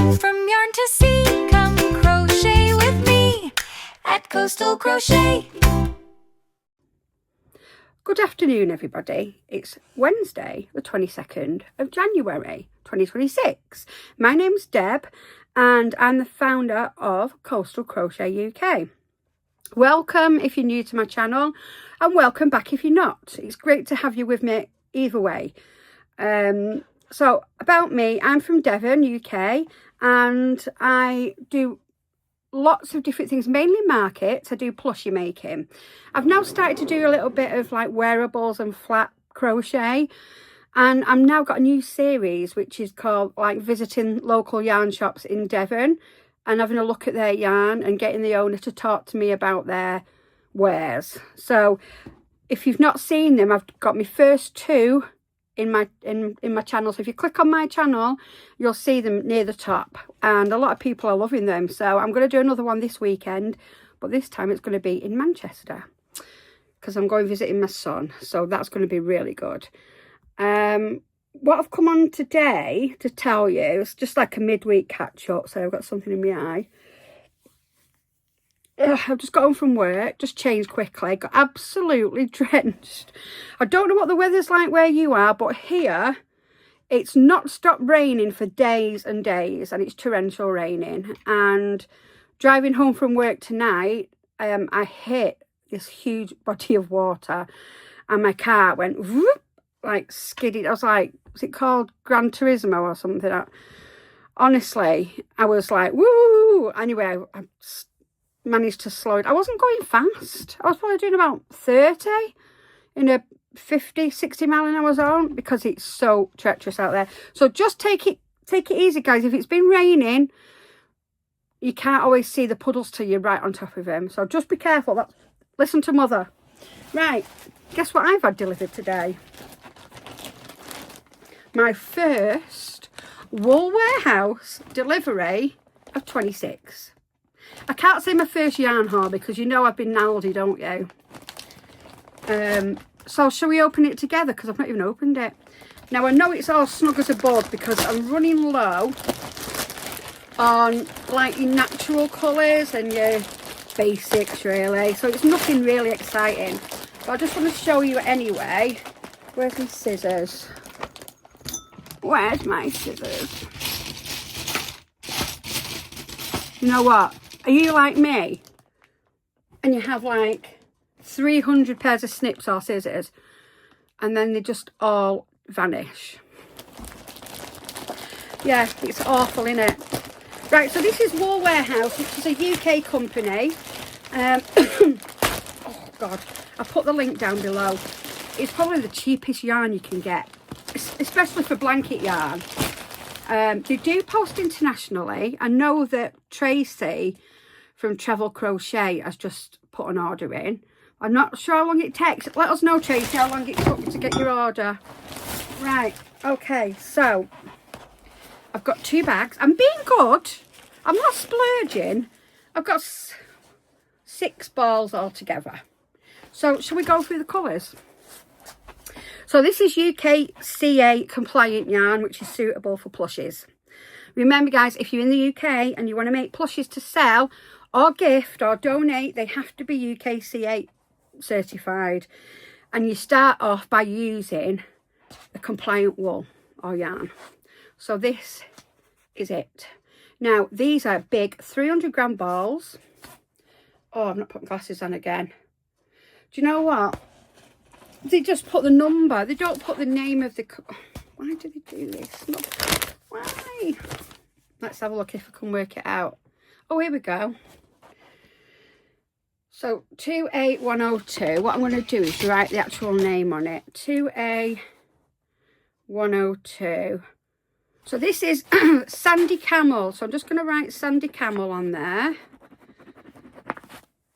From yarn to sea, come crochet with me at Coastal Crochet. Good afternoon, everybody. It's Wednesday, the 22nd of January 2026. My name's Deb and I'm the founder of Coastal Crochet UK. Welcome if you're new to my channel and welcome back if you're not. It's great to have you with me either way. So about me, I'm from Devon, UK, and I do lots of different things, mainly markets. I do plushie making. I've now started to do a little bit of like wearables and flat crochet, and I'm now got a new series which is called like visiting local yarn shops in Devon and having a look at their yarn and getting the owner to talk to me about their wares. So if you've not seen them, I've got my first two in my channel. So if you click on my channel, you'll see them near the top, and a lot of people are loving them. So I'm going to do another one this weekend, but this time it's going to be in Manchester because I'm going visiting my son, so that's going to be really good. What I've come on today to tell you is just like a midweek catch up. So I've got something in my eye. I've just got home from work, just changed quickly, got absolutely drenched. I don't know what the weather's like where you are, but here it's not stopped raining for days and days, and it's torrential raining. And driving home from work tonight, I hit this huge body of water and my car went whoop, like skidded. I was like, was it called Gran Turismo or something? Honestly, I was like, woo! Anyway, I managed to slow it. I wasn't going fast. I was probably doing about 30 in a 50-60 mile an hour zone because it's so treacherous out there. So just take it easy, guys. If it's been raining, you can't always see the puddles till you're right on top of them. So just be careful. Listen to mother. Right, guess what I've had delivered today? My first Wool Warehouse delivery of 26. I can't say my first yarn haul because you know I've been naldy, don't you? So shall we open it together? Because I've not even opened it. Now I know it's all snug as a bud because I'm running low on like your natural colours and your basics really. So it's nothing really exciting. But I just want to show you anyway. Where's my scissors? Where's my scissors? You know what? Are you like me and you have like 300 pairs of snips or scissors and then they just all vanish? Yeah, it's awful, isn't it? Right, so this is Wool Warehouse, which is a UK company. Oh God, I'll put the link down below. It's probably the cheapest yarn you can get, especially for blanket yarn. They do post internationally. I know that Tracy from Travel Crochet has just put an order in. I'm not sure how long it takes. Let us know, Tracy, how long it took you to get your order. Right, okay, so I've got 2 bags. I'm being good. I'm not splurging. I've got 6 balls altogether. So shall we go through the colours? So this is UKCA compliant yarn, which is suitable for plushies. Remember, guys, if you're in the UK and you want to make plushies to sell or gift or donate, they have to be UKCA certified. And you start off by using a compliant wool or yarn. So this is it. Now, these are big 300 gram balls. Oh, I'm not putting glasses on again. Do you know what? They just put the number. They don't put the name of the... Why do they do this? Why? Let's have a look if I can work it out. Oh, here we go. So 2A102. What I'm going to do is write the actual name on it. 2A102. So this is Sandy Camel. So I'm just going to write Sandy Camel on there.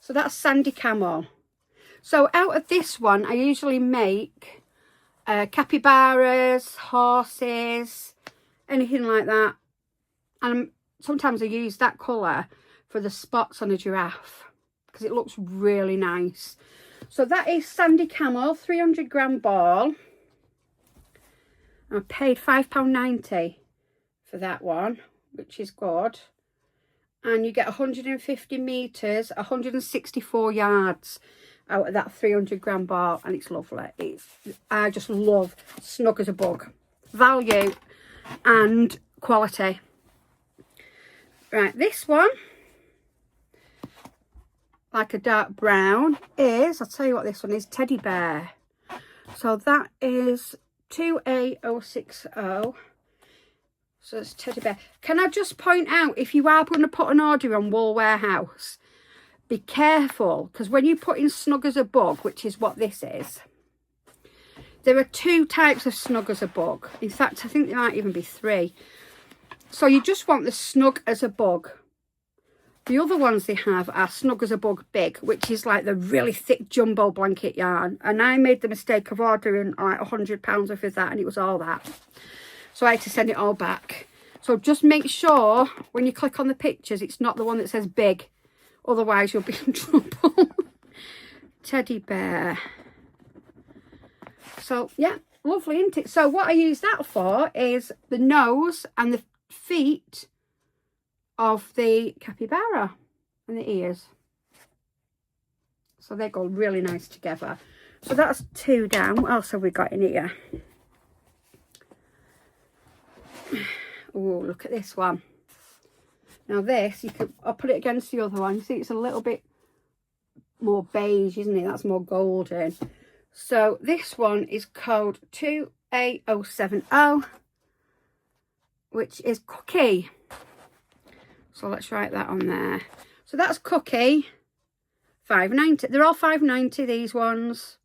So that's Sandy Camel. So out of this one, I usually make capybaras, horses, anything like that. And sometimes I use that colour for the spots on a giraffe because it looks really nice. So that is Sandy Camel, 300 gram ball. I paid £5.90 for that one. which is good. And you get 150 metres, 164 yards out of that 300 gram ball, and it's lovely. I just love Snug as a Bug. Value and quality. Right, this one, like a dark brown, is, I'll tell you what this one is, Teddy Bear. So that is 2A060. So it's Teddy Bear. Can I just point out, if you are going to put an order on Wool Warehouse, be careful, because when you put in Snug as a Bug, which is what this is, there are 2 types of Snug as a Bug. In fact, I think there might even be 3. So you just want the Snug as a Bug. The other ones they have are Snug as a Bug Big, which is like the really thick jumbo blanket yarn. And I made the mistake of ordering like £100 worth of that, and it was all that. So I had to send it all back. So just make sure when you click on the pictures, it's not the one that says big. Otherwise, you'll be in trouble. Teddy Bear. So, yeah, lovely, isn't it? So what I use that for is the nose and the feet of the capybara and the ears. So they go really nice together. So that's 2 down. What else have we got in here? Oh, look at this one. Now this, I'll put it against the other one. See, it's a little bit more beige, isn't it? That's more golden. So this one is code 2A070, which is Cookie. So let's write that on there. So that's Cookie, £5.90. They're all £5.90, these ones.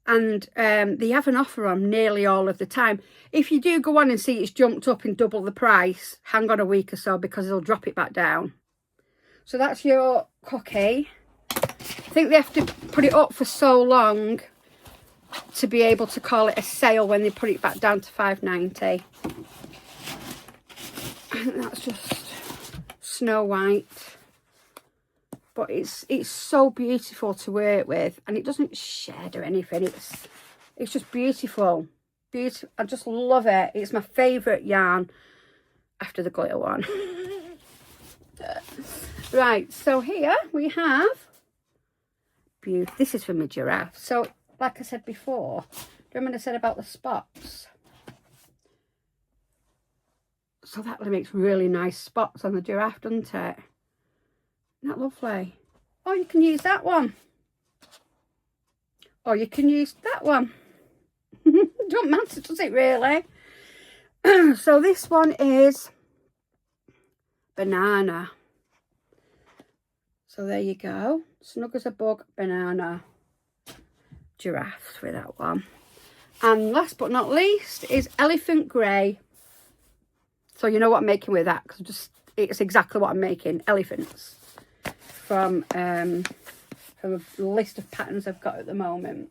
And they have an offer on nearly all of the time. If you do go on and see it's jumped up in double the price, hang on a week or so, because they'll drop it back down. So that's your Cookie. I think they have to put it up for so long to be able to call it a sale when they put it back down to £5.90. And that's just Snow White. But it's so beautiful to work with, and it doesn't shed or anything. It's just beautiful. Beautiful. I just love it. It's my favourite yarn after the glitter one. Right, so here we have this is for my giraffe. So like I said before, do you remember I said about the spots? So that makes really nice spots on the giraffe, doesn't it? Isn't that lovely? Or you can use that one. Or you can use that one. Don't matter, does it really? So this one is banana. So there you go. Snug as a Bug, banana. Giraffe with that one. And last but not least is elephant grey. So you know what I'm making with that, because it's exactly what I'm making. Elephants. From a list of patterns I've got at the moment.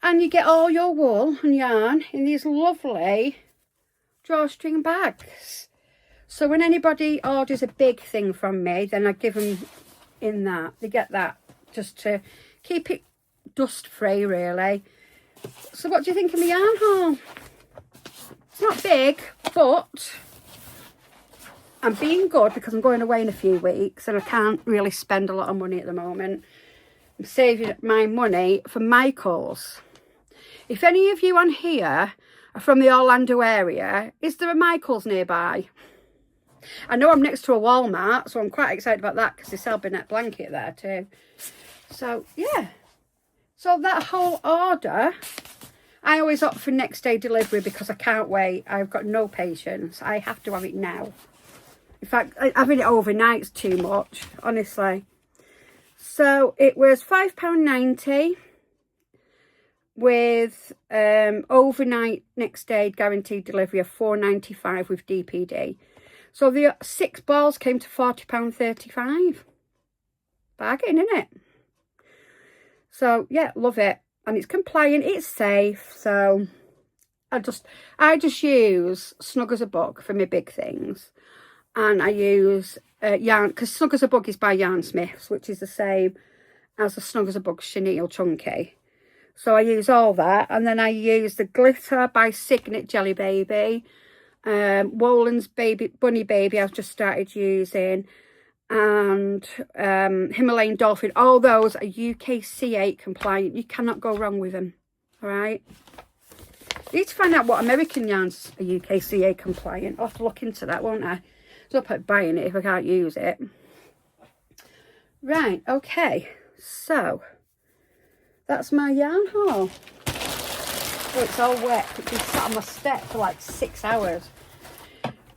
And you get all your wool and yarn in these lovely drawstring bags. So when anybody orders a big thing from me, then I give them in that. They get that just to keep it dust free, really. So what do you think of my yarn haul? It's not big, but I'm being good because I'm going away in a few weeks and I can't really spend a lot of money at the moment. I'm saving my money for Michael's. If any of you on here are from the Orlando area, is there a Michael's nearby? I know I'm next to a Walmart, so I'm quite excited about that because they sell a net blanket there too. So yeah, so that whole order, I always opt for next day delivery because I can't wait. I've got no patience. I have to have it now. In fact, having it overnight's too much, honestly. So it was £5.90 with overnight next day guaranteed delivery of £4.95 with DPD. So the 6 balls came to £40.35. Bargain, isn't it? So yeah, love it. And it's compliant, it's safe. So I just use Snug as a Bug for my big things. And I use yarn, because Snug as a Bug is by Yarn Smiths, which is the same as the Snug as a Bug Chenille Chunky. So I use all that, and then I use the glitter by Signet Jelly Baby, Wolan's Bunny Baby I've just started using, and Himalayan Dolphin. All those are UKC8 compliant. You cannot go wrong with them. All right. Need to find out what American yarns are UKCA compliant. I'll have to look into that, won't I? So I'll put buying it if I can't use it. Right, okay. So that's my yarn haul. Oh, it's all wet. It's been sat on my step for like 6 hours.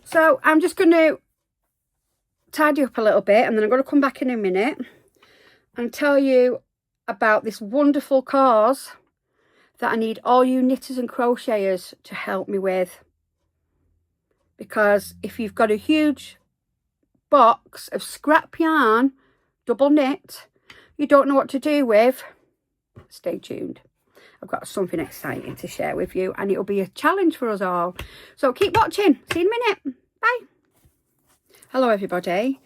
So I'm just going to tidy up a little bit, and then I'm going to come back in a minute and tell you about this wonderful cause that I need all you knitters and crocheters to help me with. Because if you've got a huge box of scrap yarn, double knit, you don't know what to do with, stay tuned. I've got something exciting to share with you, and it'll be a challenge for us all. So keep watching. See you in a minute. Bye. Hello everybody.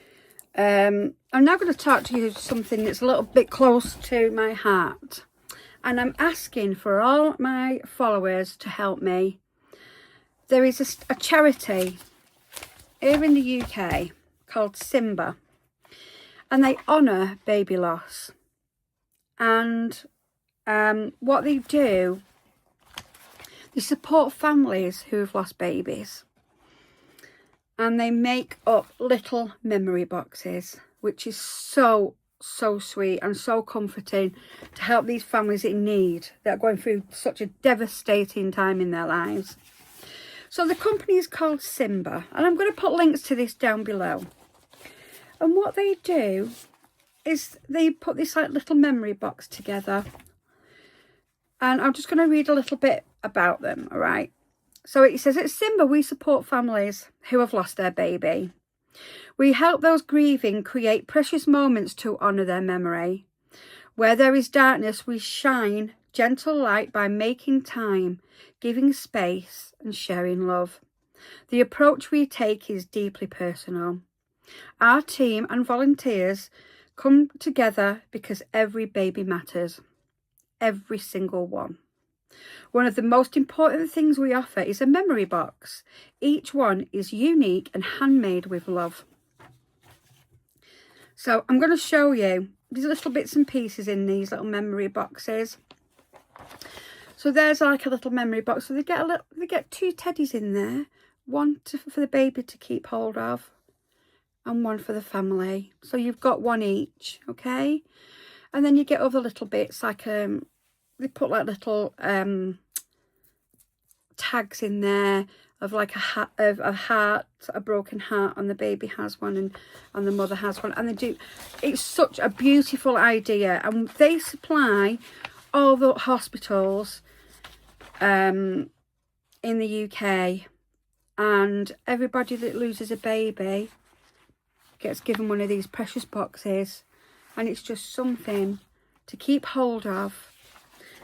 I'm now going to talk to you something that's a little bit close to my heart. And I'm asking for all my followers to help me. There is a charity here in the UK called Simba, and they honour baby loss. And what they do, they support families who have lost babies. And they make up little memory boxes, which is so sweet and so comforting to help these families in need that are going through such a devastating time in their lives. So the company is called Simba, and I'm going to put links to this down below. And what they do is they put this like little memory box together, and I'm just going to read a little bit about them. All right, so it says, at Simba we support families who have lost their baby. We help those grieving create precious moments to honour their memory. Where there is darkness, we shine gentle light by making time, giving space and sharing love. The approach we take is deeply personal. Our team and volunteers come together because every baby matters. Every single one. One of the most important things we offer is a memory box. Each one is unique and handmade with love. So I'm going to show you these little bits and pieces in these little memory boxes. So there's like a little memory box. So they get 2 teddies in there, one for the baby to keep hold of, and one for the family. So you've got one each, okay? And then you get other little bits like they put like little tags in there of like a heart, a broken heart, and the baby has one, and the mother has one, and they do. It's such a beautiful idea, and they supply all the hospitals in the UK, and everybody that loses a baby gets given one of these precious boxes, and it's just something to keep hold of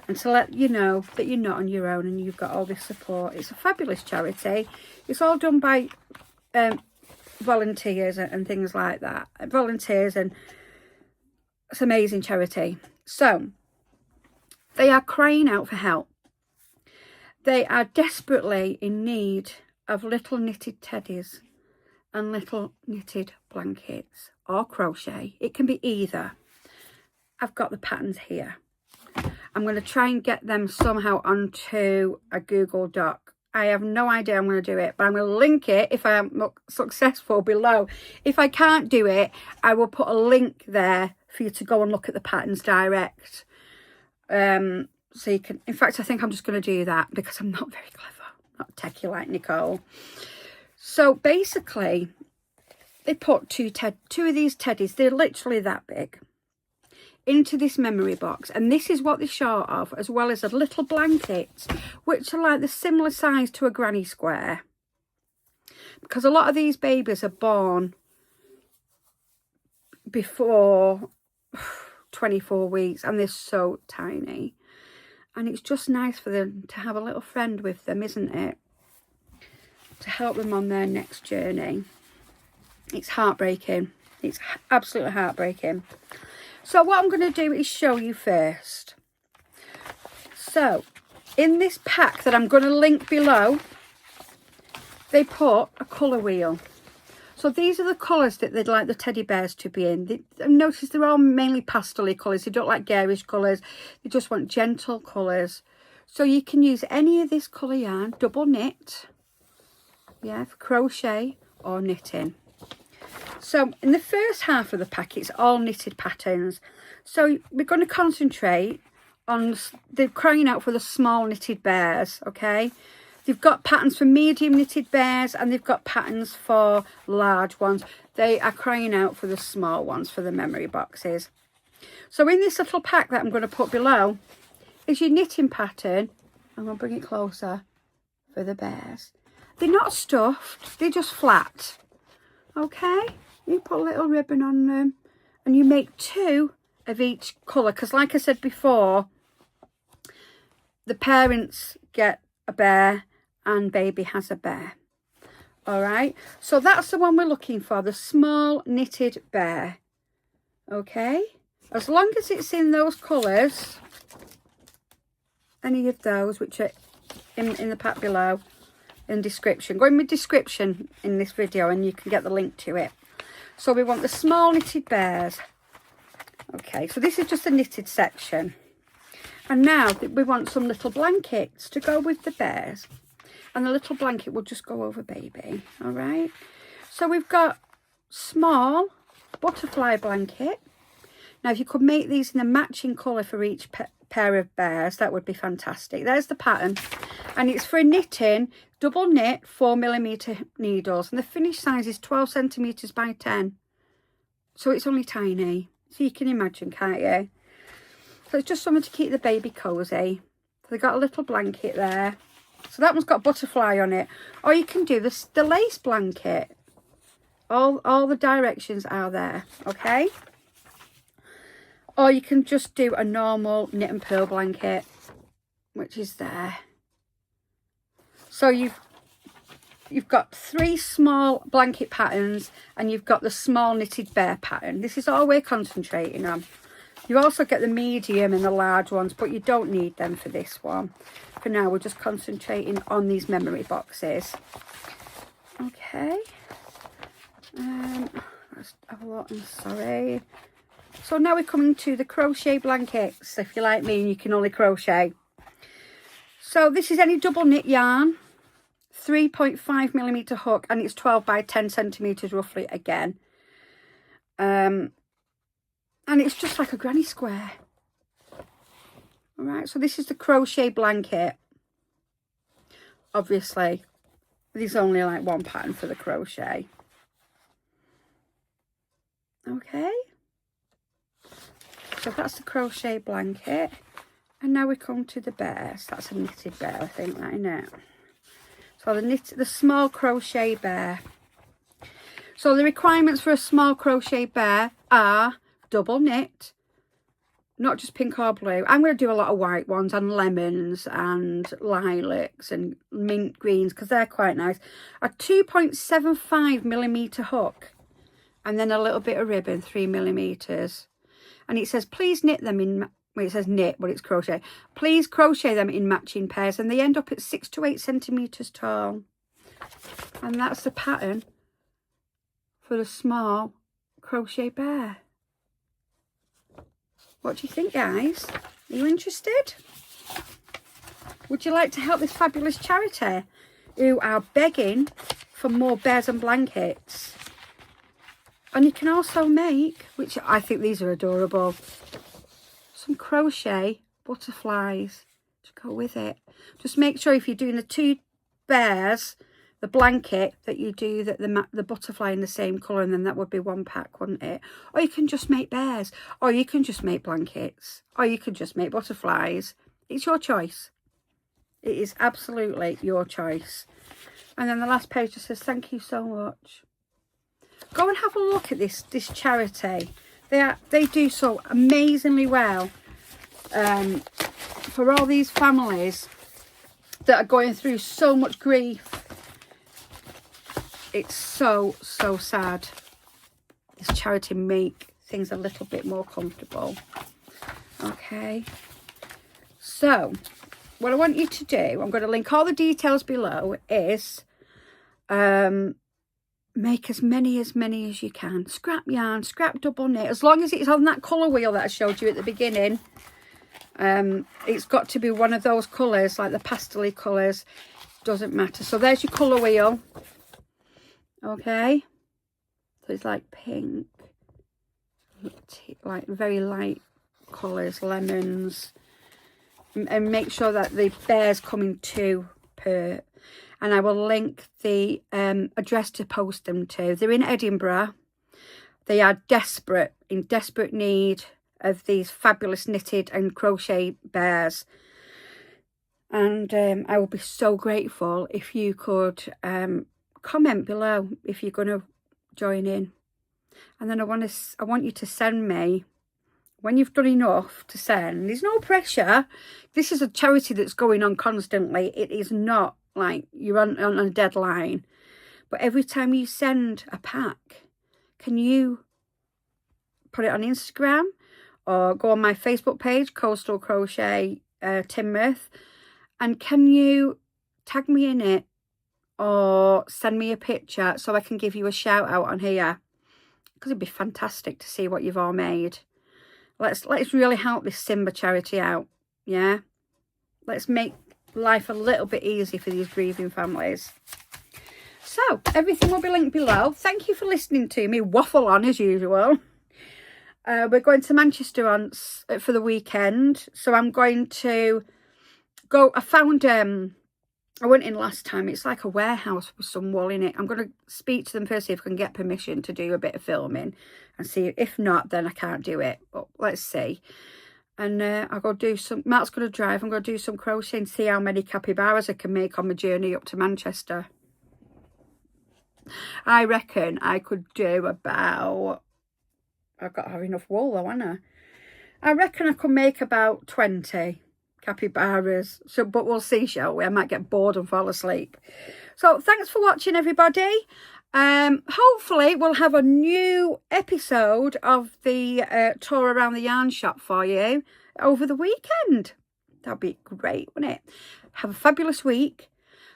and to let you know that you're not on your own and you've got all this support. It's a fabulous charity. It's all done by volunteers and things like that. Volunteers, and it's an amazing charity. So they are crying out for help. They are desperately in need of little knitted teddies and little knitted blankets or crochet. It can be either. I've got the patterns here. I'm going to try and get them somehow onto a Google Doc. I have no idea I'm going to do it, but I'm going to link it if I am successful below. If I can't do it, I will put a link there for you to go and look at the patterns direct. So you can, in fact, I think I'm just going to do that because I'm not very clever, not techie like Nicole. So basically, they put two of these teddies, they're literally that big, into this memory box, and this is what they're short of, as well as a little blankets which are like the similar size to a granny square, because a lot of these babies are born before 24 weeks and they're so tiny, and it's just nice for them to have a little friend with them, isn't it, to help them on their next journey. It's heartbreaking. It's absolutely heartbreaking. So what I'm going to do is show you first. So in this pack that I'm going to link below, they put a colour wheel. So these are the colours that they'd like the teddy bears to be in. Notice they're all mainly pastel colours. They don't like garish colours. They just want gentle colours. So you can use any of this colour yarn, double knit, yeah, for crochet or knitting. So in the first half of the pack, it's all knitted patterns. So we're going to concentrate on the crying out for the small knitted bears, okay? They've got patterns for medium knitted bears and they've got patterns for large ones. They are crying out for the small ones for the memory boxes. So in this little pack that I'm going to put below is your knitting pattern. I'm going to bring it closer for the bears. They're not stuffed, they're just flat. Okay, you put a little ribbon on them and you make 2 of each colour, because like I said before, the parents get a bear and baby has a bear. All right, so that's the one we're looking for, the small knitted bear. Okay, as long as it's in those colours, any of those which are in the pack below, in description, go in my description in this video and you can get the link to it. So we want the small knitted bears. Okay, so this is just the knitted section, and now we want some little blankets to go with the bears, and the little blanket will just go over baby. All right, so we've got small butterfly blanket. Now if you could make these in a matching colour for each pair of bears, that would be fantastic. There's the pattern, and it's for knitting, double knit 4mm needles, and the finished size is 12 centimetres by 10, so it's only tiny. So you can imagine, can't you? So it's just something to keep the baby cosy. So they've got a little blanket there. So that one's got butterfly on it. Or you can do the lace blanket. All the directions are there, okay? Or you can just do a normal knit and purl blanket, which is there. So you've got 3 small blanket patterns and you've got the small knitted bear pattern. This is all we're concentrating on. You also get the medium and the large ones, but you don't need them for this one. For now, we're just concentrating on these memory boxes. Okay. Let's have a look. I'm sorry. So now we're coming to the crochet blankets, if you like me and you can only crochet. So this is any double knit yarn, 3.5mm hook, and it's 12 by 10 centimetres roughly again. And it's just like a granny square. All right, so this is the crochet blanket. Obviously, there's only like one pattern for the crochet. Okay. So that's the crochet blanket. And now we come to the bears. That's a knitted bear, I think, that, isn't it? So the small crochet bear. So the requirements for a small crochet bear are double knit, not just pink or blue. I'm going to do a lot of white ones and lemons and lilacs and mint greens because they're quite nice. A 2.75mm hook and then a little bit of ribbon, 3mm. And it says, please knit them in, well, it says knit, but it's crochet. Please crochet them in matching pairs, and they end up at 6 to 8 centimetres tall. And that's the pattern for the small crochet bear. What do you think, guys? Are you interested? Would you like to help this fabulous charity who are begging for more bears and blankets? And you can also make, which I think these are adorable, some crochet butterflies to go with it. Just make sure if you're doing the 2 bears, the blanket, that you do the butterfly in the same colour, and then that would be one pack, wouldn't it? Or you can just make bears, or you can just make blankets, or you can just make butterflies. It's your choice. It is absolutely your choice. And then the last page just says, thank you so much. Go and have a look at this charity. They do so amazingly well for all these families that are going through so much grief. It's so sad. This charity make things a little bit more comfortable. Okay. So what I want you to do, I'm going to link all the details below, is Make as many as you can. Scrap yarn, scrap double knit, as long as it's on that colour wheel that I showed you at the beginning. It's got to be one of those colours, like the pastel-y colours. Doesn't matter. So there's your colour wheel. Okay, so it's like pink, like very light colours, lemons, and make sure that the bears come in 2 per. And I will link the address to post them to. They're in Edinburgh. They are in desperate need of these fabulous knitted and crochet bears. And I would be so grateful if you could comment below if you're going to join in. And then I want you to send me, when you've done enough to send, there's no pressure. This is a charity that's going on constantly. It is not like you're on a deadline. But every time you send a pack, can you put it on Instagram or go on my Facebook page, Coastal Crochet Teignmouth, and can you tag me in it or send me a picture so I can give you a shout out on here? Because it'd be fantastic to see what you've all made. Let's really help this Simba charity out, yeah? Let's make life a little bit easier for these grieving families. So, everything will be linked below. Thank you for listening to me waffle on as usual. We're going to Manchester for the weekend. So I'm going to go. I found, I went in last time. It's like a warehouse with some wool in it. I'm going to speak to them first, see if I can get permission to do a bit of filming. And see, if not, then I can't do it. But let's see. And I'll go do some, Matt's going to drive. I'm going to do some crochet and see how many capybaras I can make on my journey up to Manchester. I reckon I could do about, I've got to have enough wool though, haven't I reckon I could make about 20 capybaras. So, but we'll see, shall we? I might get bored and fall asleep. So thanks for watching, everybody. Hopefully we'll have a new episode of the tour around the yarn shop for you over the weekend. That'd be great, wouldn't it? Have a fabulous week.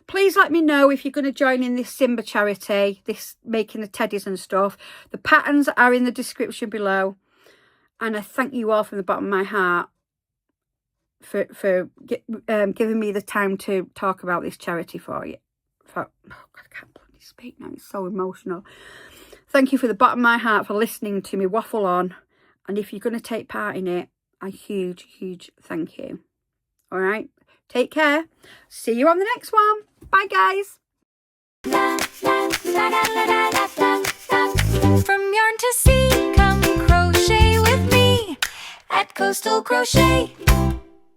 Please let me know if you're going to join in this Simba charity, this making the teddies and stuff. The patterns are in the description below. And I thank you all from the bottom of my heart for giving me the time to talk about this charity for you. Oh God, I can't bloody speak now. It's so emotional. Thank you for the bottom of my heart for listening to me waffle on. And if you're going to take part in it, a huge, huge thank you. All right. Take care. See you on the next one. Bye, guys. From yarn to sea, come crochet with me at Coastal Crochet.